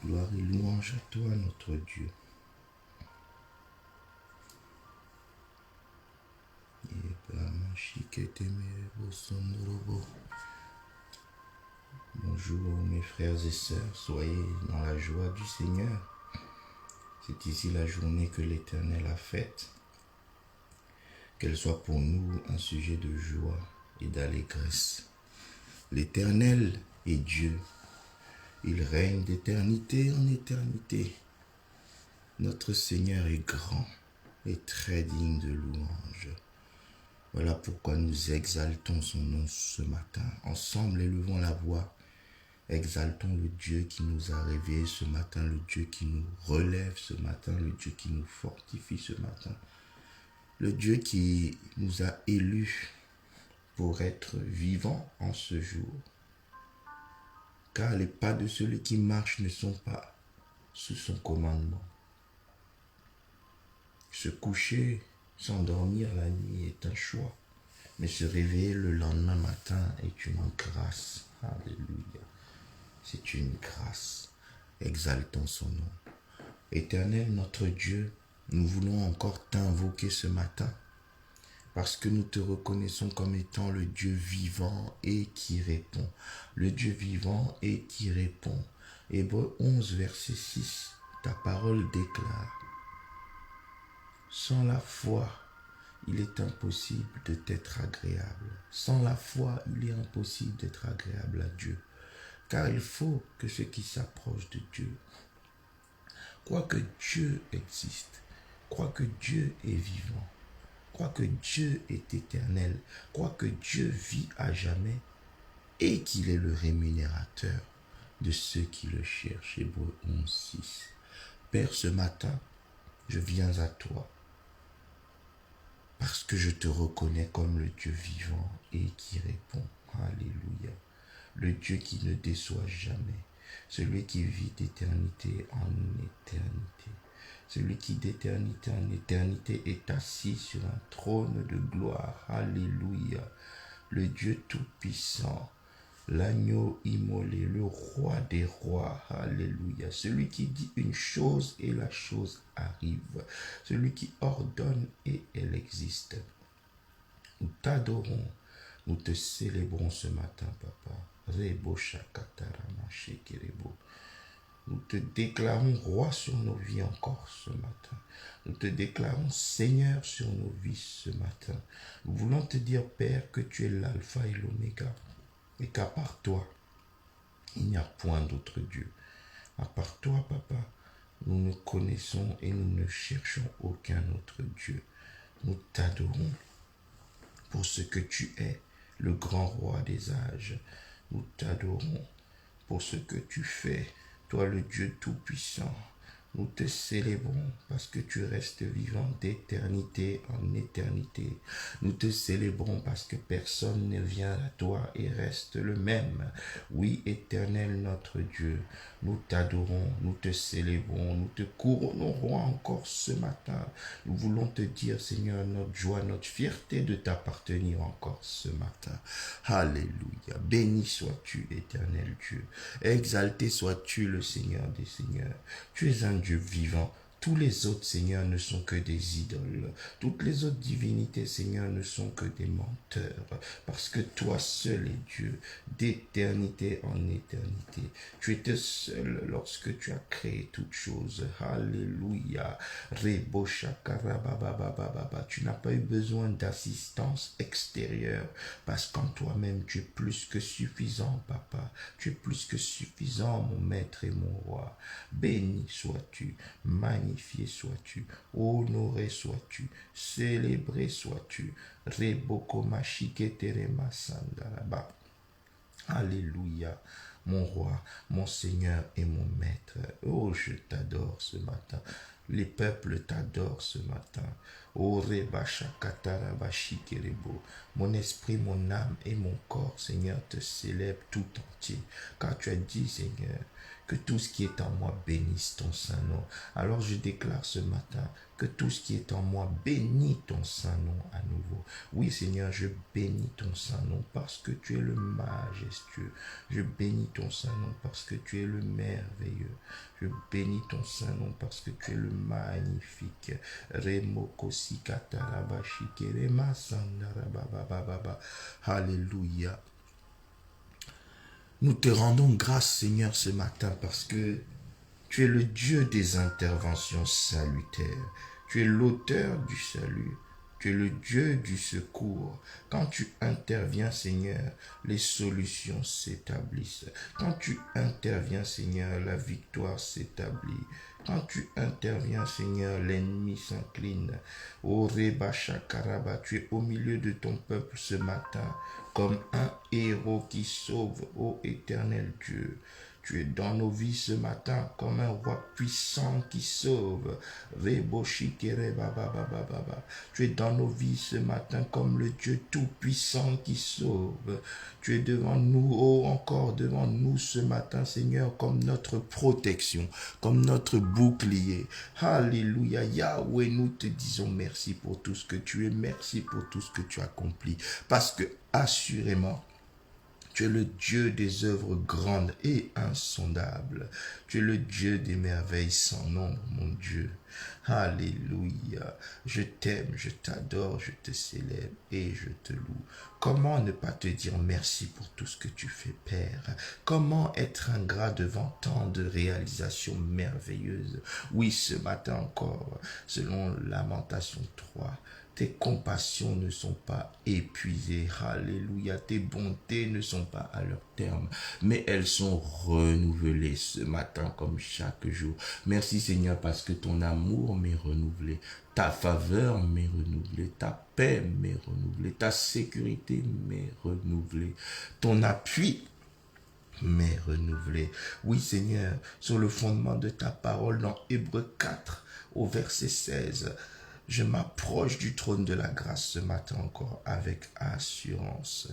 Gloire et louange à toi, notre Dieu. Bonjour mes frères et sœurs, soyez dans la joie du Seigneur. C'est ici la journée que l'Éternel a faite. Qu'elle soit pour nous un sujet de joie et d'allégresse. L'Éternel est Dieu. Il règne d'éternité en éternité. Notre Seigneur est grand et très digne de louange. Voilà pourquoi nous exaltons son nom ce matin. Ensemble, élevons la voix. Exaltons le Dieu qui nous a réveillés ce matin, le Dieu qui nous relève ce matin, le Dieu qui nous fortifie ce matin. Le Dieu qui nous a élus pour être vivants en ce jour. Car les pas de celui qui marche ne sont pas sous son commandement. Se coucher, s'endormir la nuit est un choix, mais se réveiller le lendemain matin est une grâce. Alléluia. C'est une grâce. Exaltons son nom. Éternel notre Dieu, nous voulons encore t'invoquer ce matin parce que nous te reconnaissons comme étant le Dieu vivant et qui répond. Le Dieu vivant et qui répond. Hébreux 11, verset 6, ta parole déclare: sans la foi, il est impossible de t'être agréable. Sans la foi, il est impossible d'être agréable à Dieu. Car il faut que ceux qui s'approchent de Dieu croient que Dieu existe, croient que Dieu est vivant, croient que Dieu est éternel, croient que Dieu vit à jamais et qu'il est le rémunérateur de ceux qui le cherchent. Hébreux 11, 6. Père, ce matin, je viens à toi parce que je te reconnais comme le Dieu vivant et qui répond. Alléluia. Le Dieu qui ne déçoit jamais. Celui qui vit d'éternité en éternité. Celui qui d'éternité en éternité est assis sur un trône de gloire. Alléluia. Le Dieu tout-puissant. L'agneau immolé, le roi des rois, alléluia. Celui qui dit une chose et la chose arrive. Celui qui ordonne et elle existe. Nous t'adorons, nous te célébrons ce matin, papa. Rebo shakatarama shekerebo. Nous te déclarons roi sur nos vies encore ce matin. Nous te déclarons Seigneur sur nos vies ce matin. Nous voulons te dire, Père, que tu es l'alpha et l'oméga. Et qu'à part toi, il n'y a point d'autre Dieu. À part toi, papa, nous ne connaissons et nous ne cherchons aucun autre Dieu. Nous t'adorons pour ce que tu es, le grand roi des âges. Nous t'adorons pour ce que tu fais, toi le Dieu tout-puissant. Nous te célébrons parce que tu restes vivant d'éternité en éternité. Nous te célébrons parce que personne ne vient à toi et reste le même. Oui, éternel notre Dieu, nous t'adorons, nous te célébrons, nous te couronnerons encore ce matin. Nous voulons te dire, Seigneur, notre joie, notre fierté de t'appartenir encore ce matin. Alléluia. Béni sois-tu, éternel Dieu. Exalté sois-tu, le Seigneur des Seigneurs. Tu es un Dieu vivant. Tous les autres, Seigneur, ne sont que des idoles. Toutes les autres divinités, Seigneur, ne sont que des menteurs. Parce que toi seul est Dieu, d'éternité en éternité. Tu étais seul lorsque tu as créé toutes choses. Alléluia. Rebo shakarabababababa. Tu n'as pas eu besoin d'assistance extérieure. Parce qu'en toi-même, tu es plus que suffisant, papa. Tu es plus que suffisant, mon maître et mon roi. Béni sois-tu, magnifié sois-tu, honoré sois-tu, célébré sois-tu. Reboko mashiketerema sandaraba. Alléluia, mon roi, mon Seigneur et mon maître. Oh, je t'adore ce matin. Les peuples t'adorent ce matin. Oh, Reba Shakataraba Shikerebo. Mon esprit, mon âme et mon corps, Seigneur, te célèbrent tout entier. Car tu as dit, Seigneur, Que tout ce qui est en moi bénisse ton saint nom. Alors je déclare ce matin que tout ce qui est en moi bénit ton saint nom à nouveau. Oui Seigneur, je bénis ton saint nom parce que tu es le majestueux. Je bénis ton saint nom parce que tu es le merveilleux. Je bénis ton saint nom parce que tu es le magnifique. Alléluia. Nous te rendons grâce, Seigneur, ce matin parce que tu es le Dieu des interventions salutaires. Tu es l'auteur du salut. Tu es le Dieu du secours. Quand tu interviens, Seigneur, les solutions s'établissent. Quand tu interviens, Seigneur, la victoire s'établit. Quand tu interviens, Seigneur, l'ennemi s'incline. Oh Reba Shakaraba, tu es au milieu de ton peuple ce matin, comme un héros qui sauve, ô éternel Dieu. Tu es dans nos vies ce matin comme un roi puissant qui sauve. Tu es dans nos vies ce matin comme le Dieu tout-puissant qui sauve. Tu es devant nous, oh encore devant nous ce matin, Seigneur, comme notre protection, comme notre bouclier. Alléluia. Yahweh, nous te disons merci pour tout ce que tu es. Merci pour tout ce que tu accomplis. Parce que, assurément, tu es le Dieu des œuvres grandes et insondables. Tu es le Dieu des merveilles sans nombre, mon Dieu. Alléluia. Je t'aime, je t'adore, je te célèbre et je te loue. Comment ne pas te dire merci pour tout ce que tu fais, Père? Comment être ingrat devant tant de réalisations merveilleuses? Oui, ce matin encore, selon Lamentation 3, tes compassions ne sont pas épuisées. Alléluia. Tes bontés ne sont pas à leur terme, mais elles sont renouvelées ce matin comme chaque jour. Merci Seigneur parce que ton amour m'est renouvelé. Ta faveur m'est renouvelée. Ta paix m'est renouvelée. Ta sécurité m'est renouvelée. Ton appui m'est renouvelé. Oui Seigneur, sur le fondement de ta parole dans Hébreux 4 au verset 16, je m'approche du trône de la grâce ce matin encore avec assurance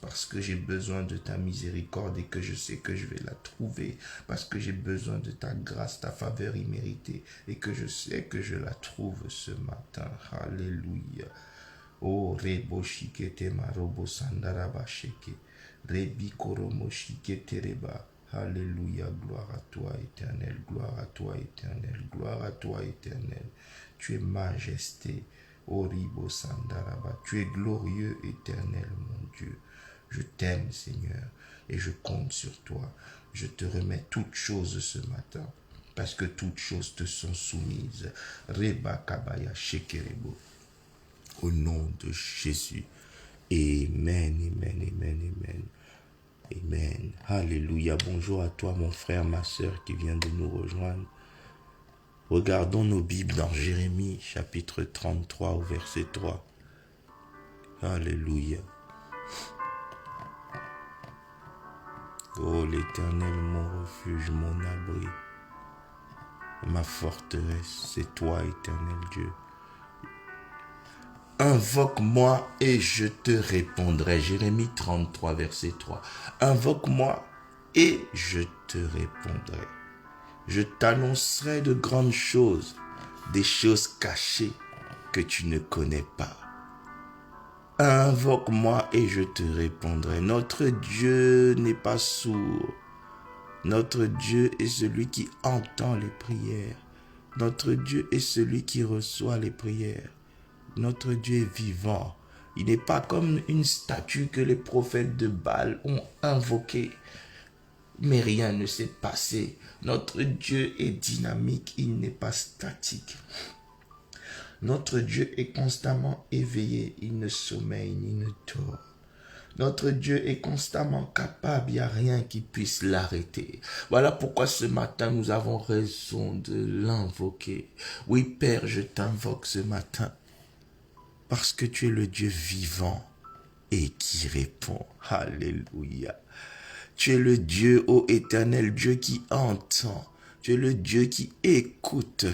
parce que j'ai besoin de ta miséricorde et que je sais que je vais la trouver, parce que j'ai besoin de ta grâce, ta faveur imméritée et que je sais que je la trouve ce matin. Alléluia. Oh, Rebo Shikete Marobo Sandaraba Sheke, Rebi Koromo Shikete Reba. Alléluia, gloire à toi éternel, gloire à toi éternel, gloire à toi éternel. Tu es majesté, Oribo Sandaraba, tu es glorieux éternel mon Dieu. Je t'aime Seigneur et je compte sur toi. Je te remets toutes choses ce matin parce que toutes choses te sont soumises. Reba Kabaya Shekerebo. Au nom de Jésus. Amen, amen, amen, amen. Amen. Alléluia. Bonjour à toi, mon frère, ma soeur qui vient de nous rejoindre. Regardons nos Bibles dans Jérémie, chapitre 33, au verset 3. Alléluia. Oh, l'Éternel, mon refuge, mon abri, ma forteresse, c'est toi, Éternel Dieu. Invoque-moi et je te répondrai. Jérémie 33, verset 3. Invoque-moi et je te répondrai. Je t'annoncerai de grandes choses, des choses cachées que tu ne connais pas. Invoque-moi et je te répondrai. Notre Dieu n'est pas sourd. Notre Dieu est celui qui entend les prières. Notre Dieu est celui qui reçoit les prières. Notre Dieu est vivant. Il n'est pas comme une statue que les prophètes de Baal ont invoquée. Mais rien ne s'est passé. Notre Dieu est dynamique, il n'est pas statique. Notre Dieu est constamment éveillé, il ne sommeille ni ne dort. Notre Dieu est constamment capable, il n'y a rien qui puisse l'arrêter. Voilà pourquoi ce matin nous avons raison de l'invoquer. Oui Père, je t'invoque ce matin parce que tu es le Dieu vivant et qui répond. Alléluia. Tu es le Dieu, ô éternel Dieu, qui entend. Tu es le Dieu qui écoute.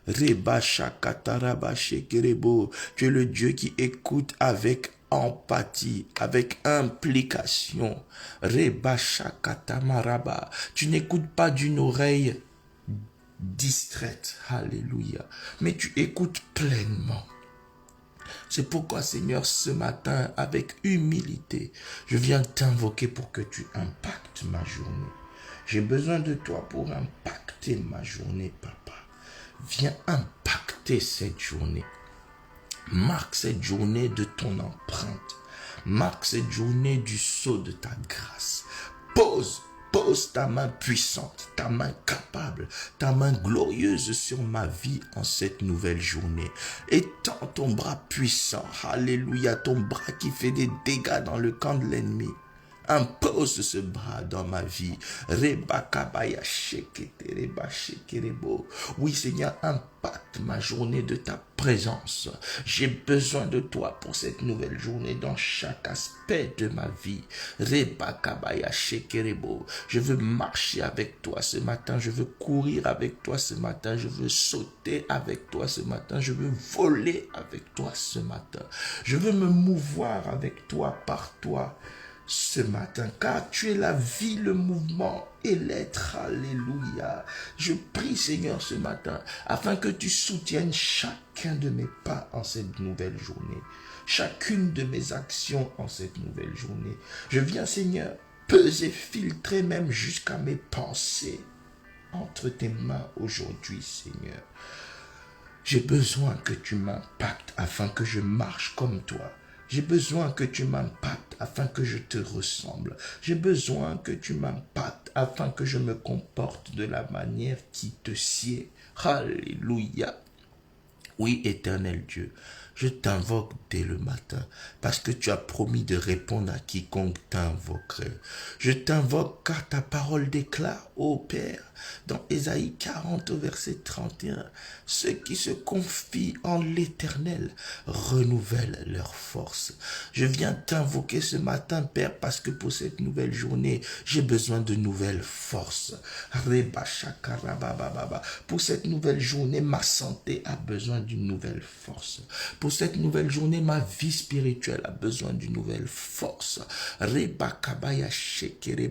Reba Shakataraba Shekerebo. Tu es le Dieu qui écoute avec empathie, avec implication. Reba shakatamaraba. Tu n'écoutes pas d'une oreille distraite, alléluia, mais tu écoutes pleinement. C'est pourquoi, Seigneur, ce matin, avec humilité, je viens t'invoquer pour que tu impactes ma journée. J'ai besoin de toi pour impacter ma journée, Papa. Viens impacter cette journée. Marque cette journée de ton empreinte. Marque cette journée du sceau de ta grâce. Pose ta main puissante, ta main capable, ta main glorieuse sur ma vie en cette nouvelle journée. Étends ton bras puissant, alléluia, ton bras qui fait des dégâts dans le camp de l'ennemi. Impose ce bras dans ma vie. Oui, Seigneur, impacte ma journée de ta présence. J'ai besoin de toi pour cette nouvelle journée dans chaque aspect de ma vie. Je veux marcher avec toi ce matin. Je veux courir avec toi ce matin. Je veux sauter avec toi ce matin. Je veux voler avec toi ce matin. Je veux me mouvoir avec toi, par toi ce matin, car tu es la vie, le mouvement et l'être. Alléluia. Je prie, Seigneur, ce matin, afin que tu soutiennes chacun de mes pas en cette nouvelle journée, chacune de mes actions en cette nouvelle journée. Je viens, Seigneur, peser, filtrer même jusqu'à mes pensées entre tes mains aujourd'hui, Seigneur. J'ai besoin que tu m'impactes afin que je marche comme toi. J'ai besoin que tu m'impactes afin que je te ressemble. J'ai besoin que tu m'impactes afin que je me comporte de la manière qui te sied. Alléluia. Oui, éternel Dieu, je t'invoque dès le matin parce que tu as promis de répondre à quiconque t'invoquerait. Je t'invoque car ta parole déclare, ô Père, dans Ésaïe 40 au verset 31, ceux qui se confient en l'Éternel renouvellent leur force. Je viens t'invoquer ce matin, Père, parce que pour cette nouvelle journée, j'ai besoin de nouvelles forces. Pour cette nouvelle journée, ma santé a besoin d'une nouvelle force. Pour cette nouvelle journée, ma vie spirituelle a besoin d'une nouvelle force.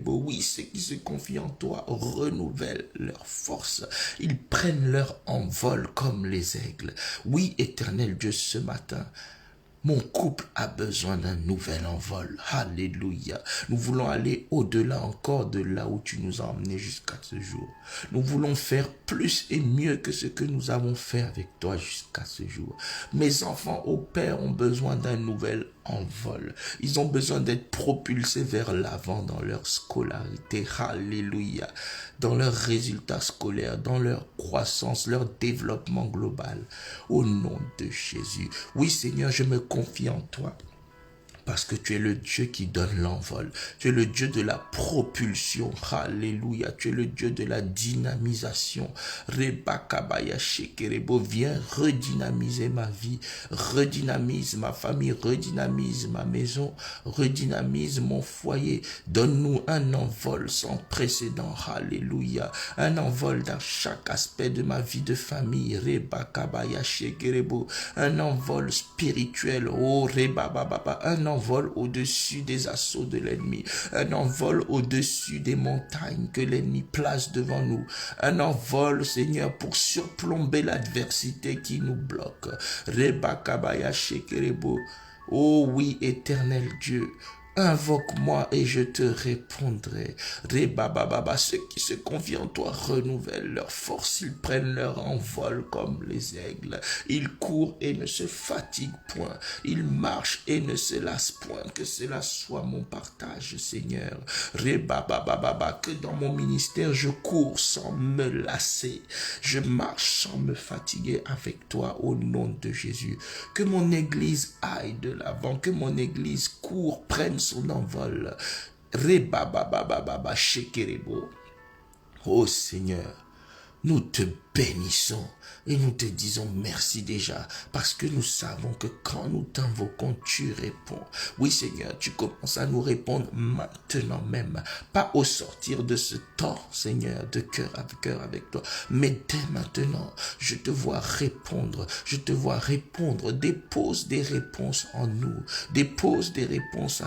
Oui, ceux qui se confient en toi renouvellent leur force. Ils prennent leur envol comme les aigles. Oui, éternel Dieu, ce matin, mon couple a besoin d'un nouvel envol. Alléluia. Nous voulons aller au-delà encore de là où tu nous as emmenés jusqu'à ce jour. Nous voulons faire plus et mieux que ce que nous avons fait avec toi jusqu'à ce jour. Mes enfants au Père ont besoin d'un nouvel envol. Ils ont besoin d'être propulsés vers l'avant dans leur scolarité. Alléluia. Dans leurs résultats scolaires, dans leur croissance, leur développement global. Au nom de Jésus. Oui, Seigneur, je me confie en toi. Parce que tu es le Dieu qui donne l'envol. Tu es le Dieu de la propulsion. Alléluia. Tu es le Dieu de la dynamisation. Rebakabaya shekerebo. Viens redynamiser ma vie. Redynamise ma famille. Redynamise ma maison. Redynamise mon foyer. Donne-nous un envol sans précédent. Alléluia. Un envol dans chaque aspect de ma vie de famille. Rebakabaya shekerebo. Un envol spirituel. Oh, rebababa. Un envol au-dessus des assauts de l'ennemi, un envol au-dessus des montagnes que l'ennemi place devant nous, un envol, Seigneur, pour surplomber l'adversité qui nous bloque. Rebakabaya shekerebo. Oh oui, éternel Dieu, invoque-moi et je te répondrai. Rebababa, ceux qui se confient en toi renouvellent leur force, ils prennent leur envol comme les aigles. Ils courent et ne se fatiguent point. Ils marchent et ne se lassent point. Que cela soit mon partage, Seigneur. Rebababa, que dans mon ministère je cours sans me lasser. Je marche sans me fatiguer avec toi au nom de Jésus. Que mon église aille de l'avant, que mon église court, prenne son envol. Rebababa shekerebo. Oh Seigneur, nous te bénissons et nous te disons merci déjà parce que nous savons que quand nous t'invoquons, tu réponds. Oui Seigneur, tu commences à nous répondre maintenant même, pas au sortir de ce temps, Seigneur, de cœur avec toi, mais dès maintenant, je te vois répondre, dépose des réponses en nous, dépose des réponses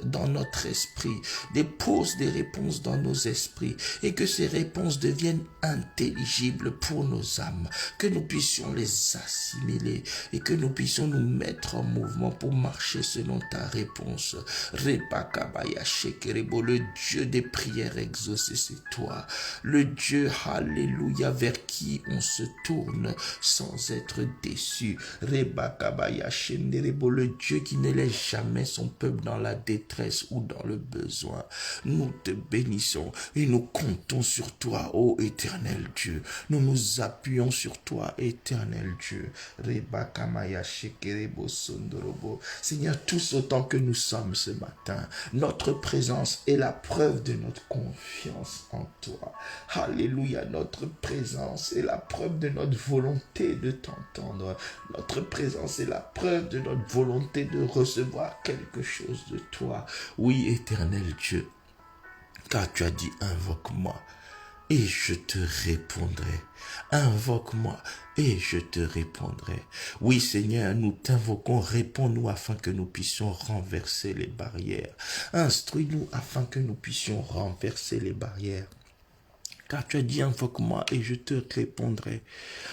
dans notre esprit, dépose des réponses dans nos esprits et que ces réponses deviennent intelligibles pour nos âmes, que nous puissions les assimiler et que nous puissions nous mettre en mouvement pour marcher selon ta réponse. Rebakabaya Shekerebo, le Dieu des prières exaucées, c'est toi. Le Dieu, alléluia, vers qui on se tourne sans être déçu. Rebakabaya Shenderebo, le Dieu qui ne laisse jamais son peuple dans la détresse ou dans le besoin. Nous te bénissons et nous comptons sur toi, ô éternel Dieu. Nous nous appuyons sur toi, éternel Dieu. Rebakamaya Shekerebo Sondorobo. Seigneur, tous autant que nous sommes ce matin, notre présence est la preuve de notre confiance en toi. Alléluia, notre présence est la preuve de notre volonté de t'entendre. Notre présence est la preuve de notre volonté de recevoir quelque chose de toi. Oui, éternel Dieu, car tu as dit invoque-moi et je te répondrai. Invoque-moi et je te répondrai. Oui Seigneur, nous t'invoquons, réponds-nous afin que nous puissions renverser les barrières. Instruis-nous afin que nous puissions renverser les barrières. Car tu as dit invoque-moi et je te répondrai.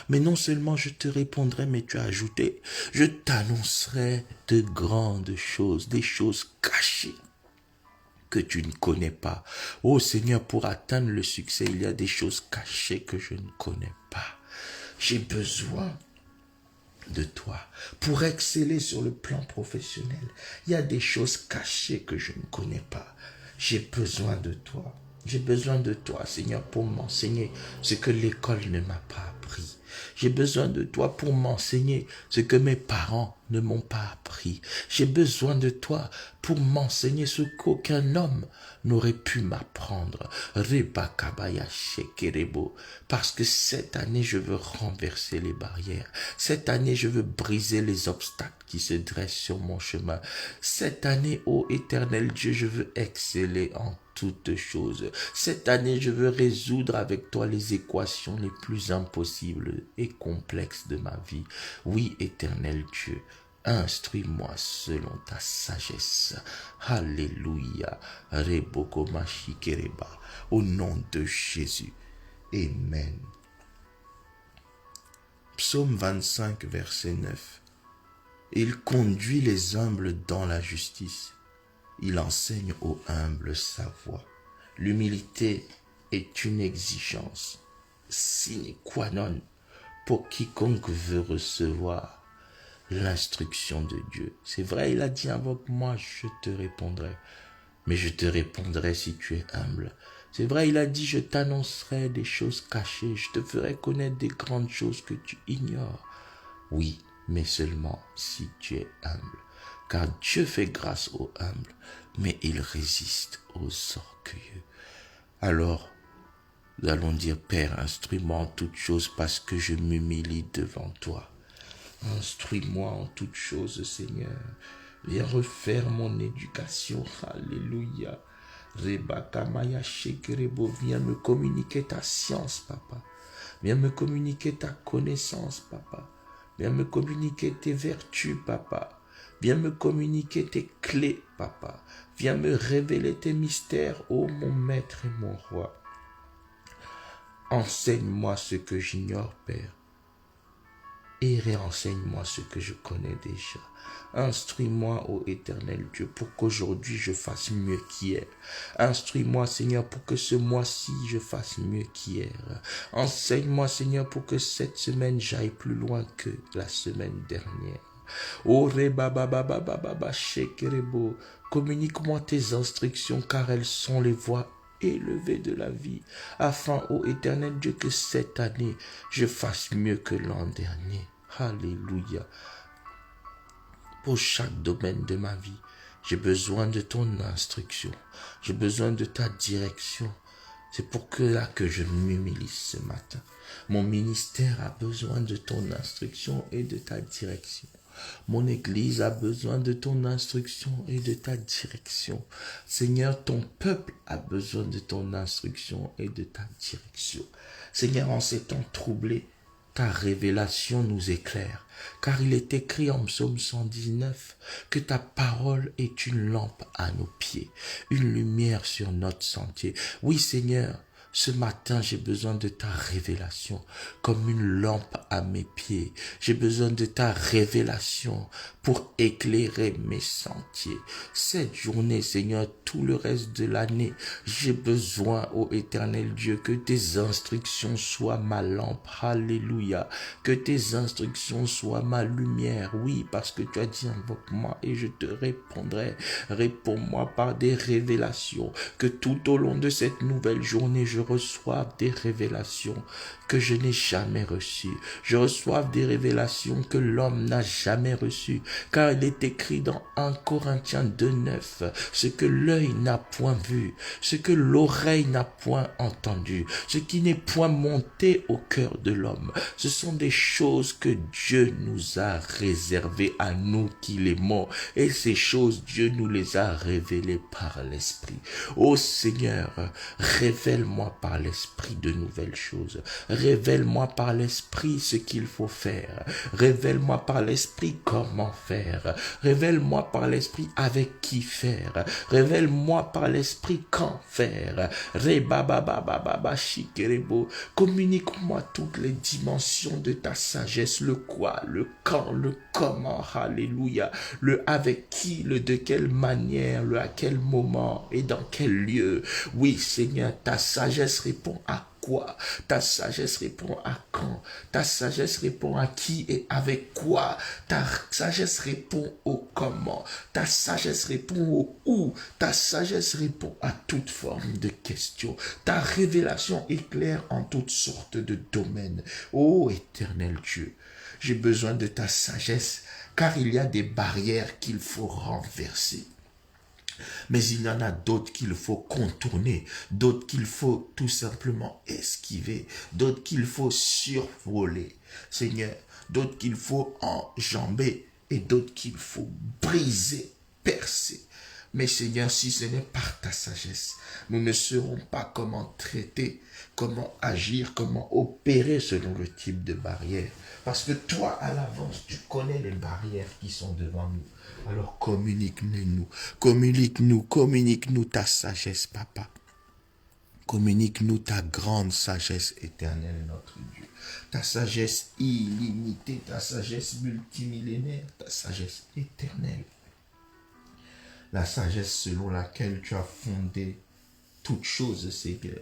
Mais non seulement je te répondrai, mais tu as ajouté, je t'annoncerai de grandes choses, des choses cachées que tu ne connais pas. Oh Seigneur, pour atteindre le succès, il y a des choses cachées que je ne connais pas. J'ai besoin de toi. Pour exceller sur le plan professionnel, il y a des choses cachées que je ne connais pas. J'ai besoin de toi. J'ai besoin de toi, Seigneur, pour m'enseigner ce que l'école ne m'a pas appris. J'ai besoin de toi pour m'enseigner ce que mes parents ne m'ont pas appris. J'ai besoin de toi pour m'enseigner ce qu'aucun homme n'aurait pu m'apprendre. Rebakabaya Shekerebo. Parce que cette année, je veux renverser les barrières. Cette année, je veux briser les obstacles qui se dressent sur mon chemin. Cette année, ô éternel Dieu, je veux exceller en toutes choses. Cette année, je veux résoudre avec toi les équations les plus impossibles et complexes de ma vie. Oui, éternel Dieu, instruis-moi selon ta sagesse. Alléluia. Rebogomashikereba. Au nom de Jésus. Amen. Psaume 25, verset 9. Il conduit les humbles dans la justice. Il enseigne aux humbles sa voie. L'humilité est une exigence sine qua non pour quiconque veut recevoir l'instruction de Dieu. C'est vrai, il a dit invoque-moi, je te répondrai. Mais je te répondrai si tu es humble. C'est vrai, il a dit je t'annoncerai des choses cachées, je te ferai connaître des grandes choses que tu ignores. Oui, mais seulement si tu es humble. Car Dieu fait grâce aux humbles, mais il résiste aux orgueilleux. Alors, nous allons dire, Père, instruis-moi en toutes choses parce que je m'humilie devant toi. Instruis-moi en toutes choses, Seigneur. Viens refaire mon éducation. Alléluia. Rebakamaya Shekerebo, viens me communiquer ta science, Papa. Viens me communiquer ta connaissance, Papa. Viens me communiquer tes vertus, Papa. Viens me communiquer tes clés, Papa. Viens me révéler tes mystères, ô mon maître et mon roi. Enseigne-moi ce que j'ignore, Père. Et réenseigne-moi ce que je connais déjà. Instruis-moi, ô éternel Dieu, pour qu'aujourd'hui je fasse mieux qu'hier. Instruis-moi, Seigneur, pour que ce mois-ci je fasse mieux qu'hier. Enseigne-moi, Seigneur, pour que cette semaine j'aille plus loin que la semaine dernière. Oh Rebabababababa Shekerebo, communique-moi tes instructions car elles sont les voies élevées de la vie, afin, ô éternel Dieu, que cette année je fasse mieux que l'an dernier. Alléluia. Pour chaque domaine de ma vie, j'ai besoin de ton instruction, j'ai besoin de ta direction. C'est pour cela que je m'humilie ce matin. Mon ministère a besoin de ton instruction et de ta direction. Mon Église a besoin de ton instruction et de ta direction. Seigneur, ton peuple a besoin de ton instruction et de ta direction. Seigneur, en ces temps troublés, ta révélation nous éclaire, car il est écrit en Psaume 119 que ta parole est une lampe à nos pieds, une lumière sur notre sentier. Oui, Seigneur, ce matin, j'ai besoin de ta révélation comme une lampe à mes pieds. J'ai besoin de ta révélation pour éclairer mes sentiers. Cette journée, Seigneur, tout le reste de l'année, j'ai besoin, ô éternel Dieu, que tes instructions soient ma lampe. Alléluia. Que tes instructions soient ma lumière. Oui, parce que tu as dit, invoque-moi et je te répondrai. Réponds-moi par des révélations. Que tout au long de cette nouvelle journée, je reçoive des révélations que je n'ai jamais reçues. Je reçoive des révélations que l'homme n'a jamais reçues. Car il est écrit dans 1 Corinthiens 2:9, ce que l'œil n'a point vu, ce que l'oreille n'a point entendu, ce qui n'est point monté au cœur de l'homme. Ce sont des choses que Dieu nous a réservées à nous qui l'aimons. Et ces choses, Dieu nous les a révélées par l'Esprit. Ô Seigneur, révèle-moi par l'Esprit de nouvelles choses. Révèle-moi par l'Esprit ce qu'il faut faire. Révèle-moi par l'Esprit comment faire. Révèle-moi par l'Esprit avec qui faire. Révèle-moi par l'Esprit quand faire. Communique-moi toutes les dimensions de ta sagesse, le quoi, le quand, le comment, alléluia, le avec qui, le de quelle manière, le à quel moment et dans quel lieu. Oui, Seigneur, ta sagesse répond à quoi? Ta sagesse répond à quand? Ta sagesse répond à qui et avec quoi? Ta sagesse répond au comment? Ta sagesse répond au où? Ta sagesse répond à toute forme de questions. Ta révélation éclaire en toutes sortes de domaines. Ô éternel Dieu, j'ai besoin de ta sagesse, car il y a des barrières qu'il faut renverser. Mais il y en a d'autres qu'il faut contourner, d'autres qu'il faut tout simplement esquiver, d'autres qu'il faut survoler, Seigneur, d'autres qu'il faut enjamber et d'autres qu'il faut briser, percer. Mais Seigneur, si ce n'est par ta sagesse, nous ne saurons pas comment traiter, comment agir, comment opérer selon le type de barrière. Parce que toi, à l'avance, tu connais les barrières qui sont devant nous. Alors communique-nous, communique-nous ta sagesse, Papa. Communique-nous ta grande sagesse éternelle, notre Dieu. Ta sagesse illimitée, ta sagesse multimillénaire, ta sagesse éternelle. La sagesse selon laquelle tu as fondé toutes choses, Seigneur.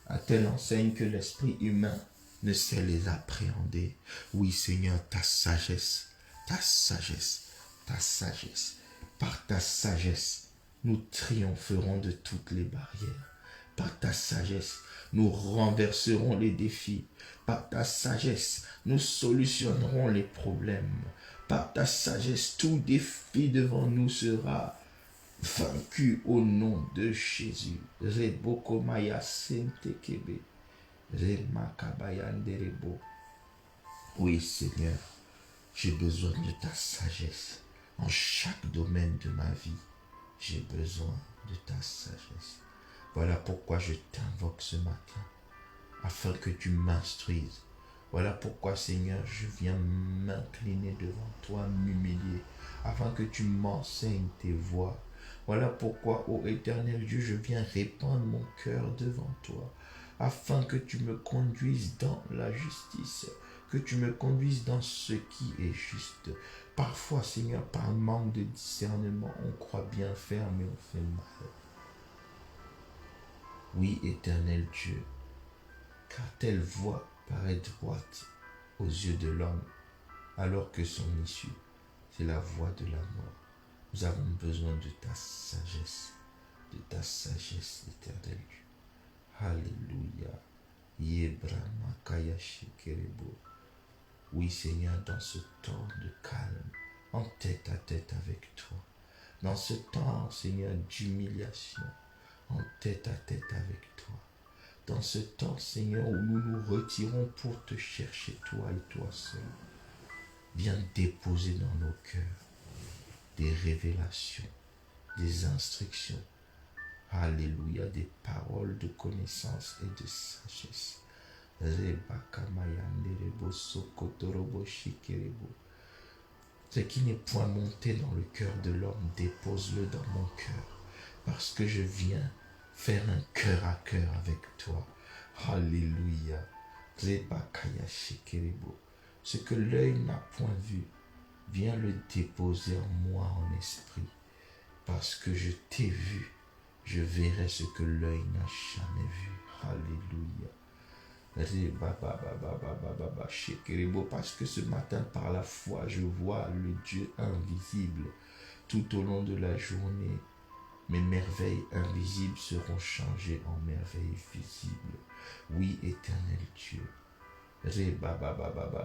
À telle enseigne que l'esprit humain ne sait les appréhender. Oui, Seigneur, ta sagesse, ta sagesse, ta sagesse. Par ta sagesse, nous triompherons de toutes les barrières. Par ta sagesse, nous renverserons les défis. Par ta sagesse, nous solutionnerons les problèmes. Par ta sagesse, tout défi devant nous sera vaincu au nom de Jésus. Rebokomaya sentekebe. Remakabayanderebo. Oui, Seigneur, j'ai besoin de ta sagesse. En chaque domaine de ma vie, j'ai besoin de ta sagesse. Voilà pourquoi je t'invoque ce matin, afin que tu m'instruises. Voilà pourquoi, Seigneur, je viens m'incliner devant toi, m'humilier, afin que tu m'enseignes tes voies. Voilà pourquoi, ô éternel Dieu, je viens répandre mon cœur devant toi, afin que tu me conduises dans la justice, que tu me conduises dans ce qui est juste. Parfois, Seigneur, par manque de discernement, on croit bien faire, mais on fait mal. Oui, éternel Dieu, car telle voie paraît droite aux yeux de l'homme, alors que son issue, c'est la voie de la mort. Nous avons besoin de ta sagesse, éternel Dieu. Alléluia. Oui, Seigneur, dans ce temps de calme, en tête à tête avec toi, dans ce temps, Seigneur, d'humiliation, en tête à tête avec toi. Dans ce temps, Seigneur, où nous nous retirons pour te chercher, toi et toi seul, viens déposer dans nos cœurs des révélations, des instructions. Alléluia, des paroles de connaissance et de sagesse. Ce qui n'est point monté dans le cœur de l'homme, dépose-le dans mon cœur, parce que je viens faire un cœur à cœur avec toi. Alléluia. Ce que l'œil n'a point vu, viens le déposer en moi en esprit, parce que je t'ai vu, je verrai ce que l'œil n'a jamais vu. Alléluia. Parce que ce matin, par la foi, je vois le Dieu invisible. Tout au long de la journée, mes merveilles invisibles seront changées en merveilles visibles. Oui, éternel Dieu.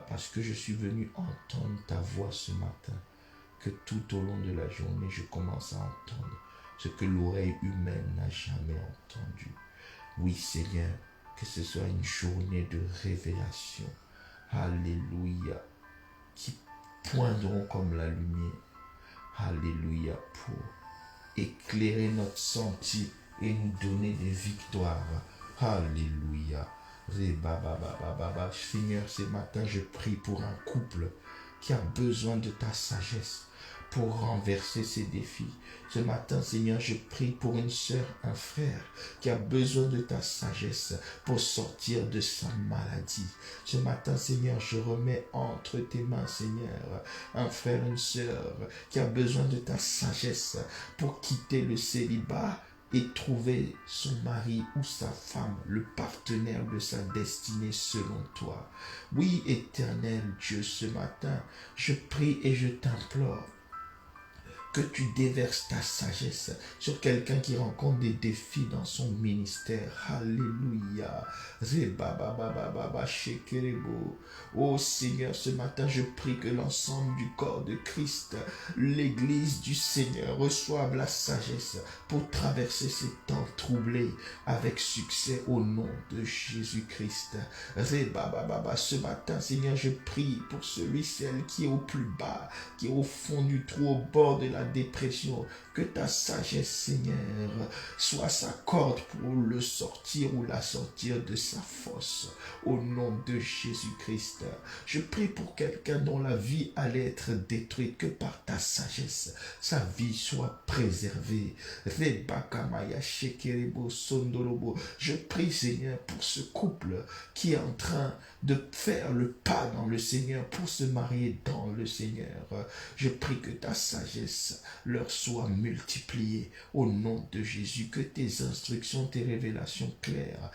Parce que je suis venu entendre ta voix ce matin, que tout au long de la journée, je commence à entendre ce que l'oreille humaine n'a jamais entendu. Oui, Seigneur, que ce soit une journée de révélation. Alléluia. Qui poindront comme la lumière. Alléluia. Pour éclairer notre sentier et nous donner des victoires. Alléluia. Seigneur, ce matin, je prie pour un couple qui a besoin de ta sagesse pour renverser ses défis. Ce matin, Seigneur, je prie pour une sœur, un frère qui a besoin de ta sagesse pour sortir de sa maladie. Ce matin, Seigneur, je remets entre tes mains, Seigneur, un frère, une sœur qui a besoin de ta sagesse pour quitter le célibat et trouver son mari ou sa femme, le partenaire de sa destinée selon toi. Oui, éternel Dieu, ce matin, je prie et je t'implore que tu déverses ta sagesse sur quelqu'un qui rencontre des défis dans son ministère. Alléluia. Oh Seigneur, ce matin, je prie que l'ensemble du corps de Christ, l'Église du Seigneur, reçoive la sagesse pour traverser ces temps troublés avec succès au nom de Jésus-Christ. Ce matin, Seigneur, je prie pour celui, celle qui est au plus bas, qui est au fond du trou, au bord de la dépression, que ta sagesse, Seigneur, soit sa corde pour le sortir ou la sortir de sa fosse, au nom de Jésus-Christ. Je prie pour quelqu'un dont la vie allait être détruite, que par ta sagesse, sa vie soit préservée. Je prie, Seigneur, pour ce couple qui est en train de faire le pas dans le Seigneur, pour se marier dans le Seigneur. Je prie que ta sagesse leur soit multipliée au nom de Jésus, que tes instructions, tes révélations claires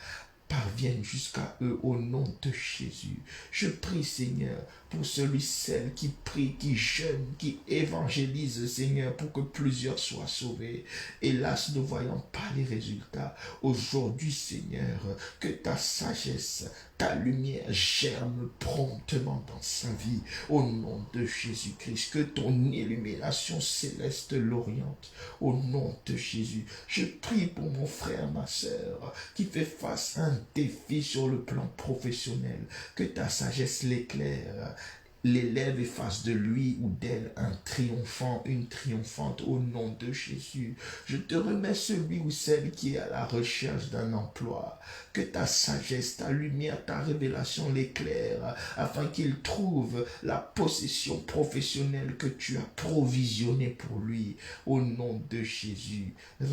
parviennent jusqu'à eux au nom de Jésus. Je prie, Seigneur, pour celui, celle qui prie, qui jeûne, qui évangélise, Seigneur, pour que plusieurs soient sauvés. Hélas, ne voyons pas les résultats. Aujourd'hui, Seigneur, que ta sagesse, ta lumière germe promptement dans sa vie, au nom de Jésus-Christ. Que ton illumination céleste l'oriente, au nom de Jésus. Je prie pour mon frère, ma sœur, qui fait face à un défi sur le plan professionnel. Que ta sagesse l'éclaire, l'élève et fasse de lui ou d'elle un triomphant, une triomphante au nom de Jésus. Je te remets celui ou celle qui est à la recherche d'un emploi. Que ta sagesse, ta lumière, ta révélation l'éclaire afin qu'il trouve la possession professionnelle que tu as provisionnée pour lui au nom de Jésus. Je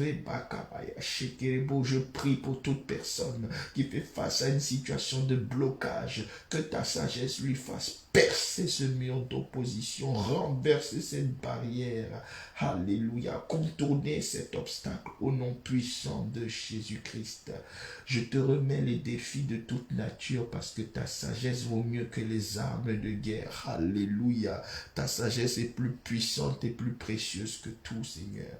prie pour toute personne qui fait face à une situation de blocage. Que ta sagesse lui fasse percer ce mur d'opposition, renverser cette barrière, alléluia, contourner cet obstacle au nom puissant de Jésus-Christ. Je te remets les défis de toute nature parce que ta sagesse vaut mieux que les armes de guerre, alléluia. Ta sagesse est plus puissante et plus précieuse que tout, Seigneur.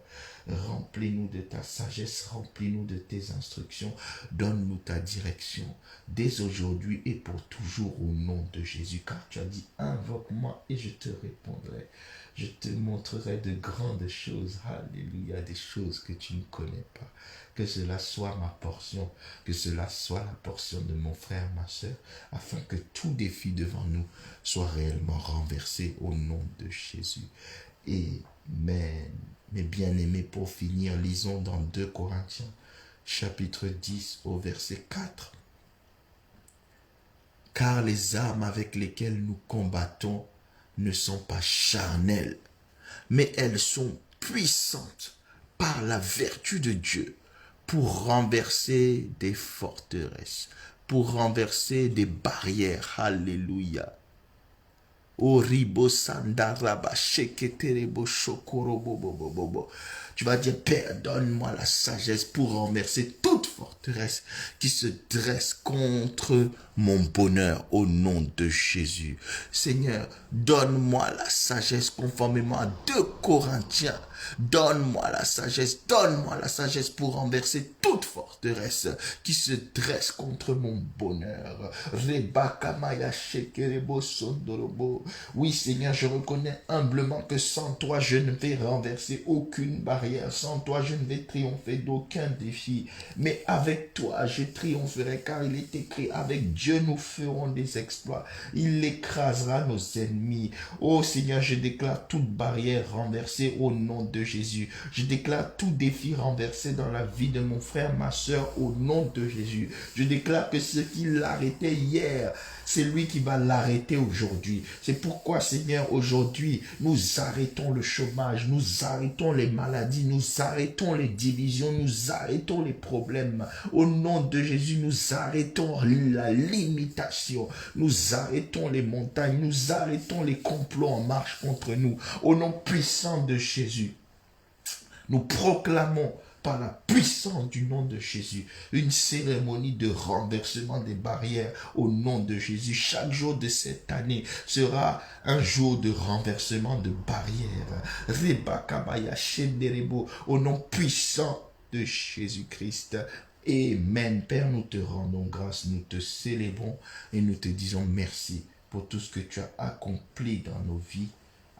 Remplis-nous de ta sagesse, remplis-nous de tes instructions, donne-nous ta direction dès aujourd'hui et pour toujours au nom de Jésus, car tu as dit, invoque-moi et je te répondrai. Je te montrerai de grandes choses, alléluia, des choses que tu ne connais pas. Que cela soit ma portion, que cela soit la portion de mon frère, ma soeur, afin que tout défi devant nous soit réellement renversé au nom de Jésus. Amen. Mes bien-aimés, pour finir, lisons dans 2 Corinthiens, chapitre 10, au verset 4. Car les armes avec lesquelles nous combattons ne sont pas charnelles, mais elles sont puissantes par la vertu de Dieu pour renverser des forteresses, pour renverser des barrières. Alléluia. Oribo sandaraba sheketerebo shokorobobobobobo. Tu vas dire, Père, donne-moi la sagesse pour renverser toute forteresse qui se dresse contre mon bonheur au nom de Jésus. Seigneur, donne-moi la sagesse conformément à 2 Corinthiens. Donne-moi la sagesse pour renverser toute forteresse qui se dresse contre mon bonheur. Rebakamaya shekerebo sondorobo. Oui, Seigneur, je reconnais humblement que sans toi, je ne vais renverser aucune barrière. Sans toi, je ne vais triompher d'aucun défi. Mais avec toi, je triompherai, car il est écrit, avec Dieu, nous ferons des exploits. Il écrasera nos ennemis. Oh Seigneur, je déclare toute barrière renversée au nom de Jésus. Je déclare tout défi renversé dans la vie de mon frère, ma soeur, au nom de Jésus. Je déclare que ce qui l'arrêtait hier, c'est lui qui va l'arrêter aujourd'hui. C'est pourquoi, Seigneur, aujourd'hui, nous arrêtons le chômage, nous arrêtons les maladies, nous arrêtons les divisions, nous arrêtons les problèmes. Au nom de Jésus, nous arrêtons la limitation, nous arrêtons les montagnes, nous arrêtons les complots en marche contre nous. Au nom puissant de Jésus, nous proclamons par la puissance du nom de Jésus, une cérémonie de renversement des barrières au nom de Jésus. Chaque jour de cette année sera un jour de renversement de barrières. Rebakabaya shenderebo, au nom puissant de Jésus-Christ. Amen. Père, nous te rendons grâce, nous te célébrons et nous te disons merci pour tout ce que tu as accompli dans nos vies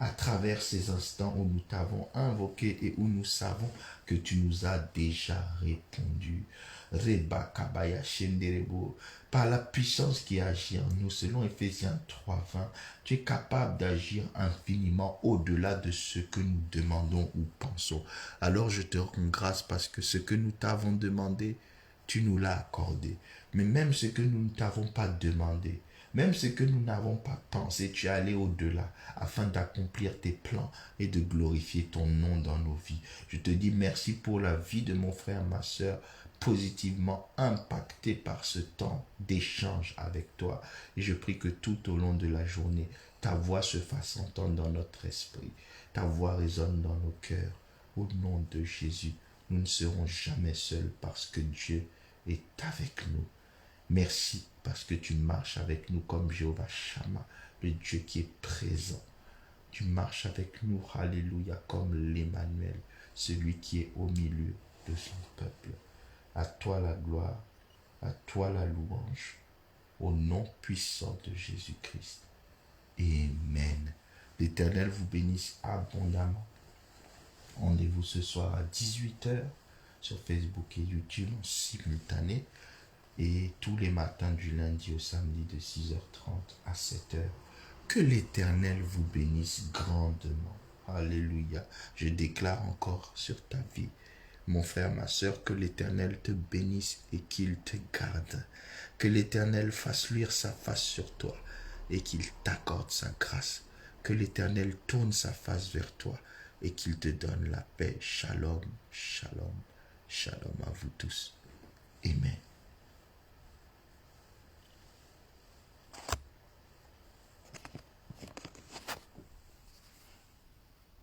à travers ces instants où nous t'avons invoqué et où nous savons que tu nous as déjà répondu. Rebakabaya shenderebo. Par la puissance qui agit en nous, selon Ephésiens 3:20, tu es capable d'agir infiniment au-delà de ce que nous demandons ou pensons. Alors je te rends grâce parce que ce que nous t'avons demandé, tu nous l'as accordé. Mais même ce que nous ne t'avons pas demandé, même ce que nous n'avons pas pensé, tu es allé au-delà afin d'accomplir tes plans et de glorifier ton nom dans nos vies. Je te dis merci pour la vie de mon frère, ma soeur, positivement impacté par ce temps d'échange avec toi. Et je prie que tout au long de la journée, ta voix se fasse entendre dans notre esprit. Ta voix résonne dans nos cœurs. Au nom de Jésus, nous ne serons jamais seuls parce que Dieu est avec nous. Merci parce que tu marches avec nous comme Jéhovah Shammah, le Dieu qui est présent. Tu marches avec nous, alléluia, comme l'Emmanuel, celui qui est au milieu de son peuple. À toi la gloire, à toi la louange, au nom puissant de Jésus-Christ. Amen. L'Éternel vous bénisse abondamment. Rendez-vous ce soir à 18h sur Facebook et YouTube en simultané. Et tous les matins du lundi au samedi de 6h30 à 7h. Que l'Éternel vous bénisse grandement. Alléluia. Je déclare encore sur ta vie, mon frère, ma soeur, que l'Éternel te bénisse et qu'il te garde. Que l'Éternel fasse luire sa face sur toi et qu'il t'accorde sa grâce. Que l'Éternel tourne sa face vers toi et qu'il te donne la paix. Shalom, shalom, shalom à vous tous. Amen.